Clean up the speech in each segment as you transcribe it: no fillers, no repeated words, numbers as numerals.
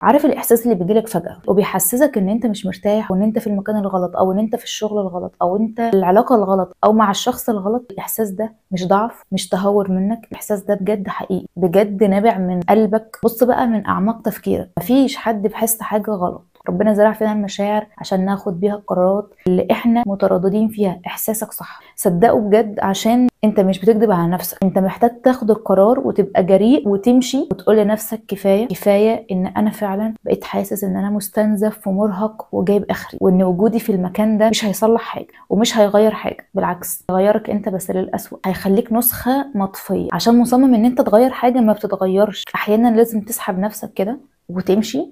عارف الاحساس اللي بيجيلك فجأة وبيحسسك ان انت مش مرتاح وان انت في المكان الغلط او ان انت في الشغل الغلط او انت العلاقة الغلط او مع الشخص الغلط. الاحساس ده مش ضعف، مش تهور منك، الاحساس ده بجد حقيقي، بجد نابع من قلبك. بص بقى من اعماق تفكيرك، مفيش حد بيحس حاجة غلط. ربنا زرع فينا المشاعر عشان ناخد بيها القرارات اللي احنا مترددين فيها. احساسك صح، صدقه بجد، عشان انت مش بتكذب على نفسك. انت محتاج تاخد القرار وتبقى جريء وتمشي وتقول لنفسك كفايه كفايه، ان انا فعلا بقيت حاسس ان انا مستنزف ومرهق وجايب اخري، وان وجودي في المكان ده مش هيصلح حاجه ومش هيغير حاجه، بالعكس هيغيرك انت بس للأسوأ، هيخليك نسخه مطفيه. عشان مصمم ان انت تغير حاجه ما بتتغيرش. احيانا لازم تسحب نفسك كده وتمشي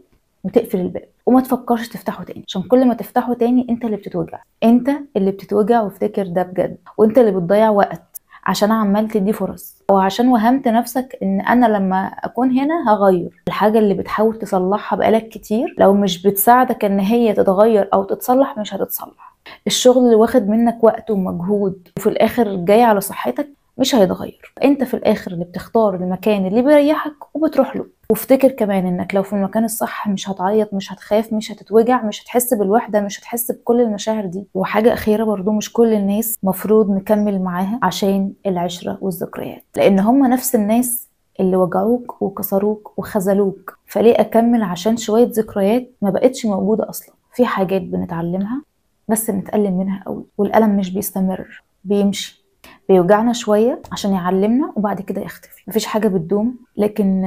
وتقفل الباب وما تفكرش تفتحه تاني، عشان كل ما تفتحه تاني انت اللي بتتوجع، انت اللي بتتوجع. وافتكر ده بجد، وانت اللي بتضيع وقت عشان عمال تدي فرص، او عشان وهمت نفسك ان انا لما اكون هنا هغير الحاجة اللي بتحاول تصلحها بقالك كتير. لو مش بتساعدك ان هي تتغير او تتصلح مش هتتصلح. الشغل اللي واخد منك وقت ومجهود وفي الاخر جاي على صحتك مش هيتغير. انت في الاخر اللي بتختار المكان اللي بيريحك وبتروح له. وافتكر كمان انك لو في المكان الصح مش هتعيط، مش هتخاف، مش هتتوجع، مش هتحس بالوحدة، مش هتحس بكل المشاعر دي. وحاجة اخيرة برضو، مش كل الناس مفروض نكمل معاها عشان العشرة والذكريات، لان هم نفس الناس اللي وجعوك وكسروك وخذلوك. فليه اكمل عشان شوية ذكريات ما بقتش موجودة اصلا؟ في حاجات بنتعلمها بس بنتألم منها قوي، والألم مش بيستمر، بيمشي، بيوجعنا شوية عشان يعلمنا وبعد كده يختفي. مفيش حاجة بتدوم، لكن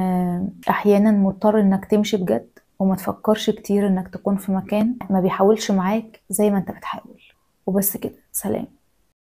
أحيانا مضطر إنك تمشي بجد وما تفكرش كتير إنك تكون في مكان ما بيحاولش معاك زي ما أنت بتحاول. وبس كده، سلام.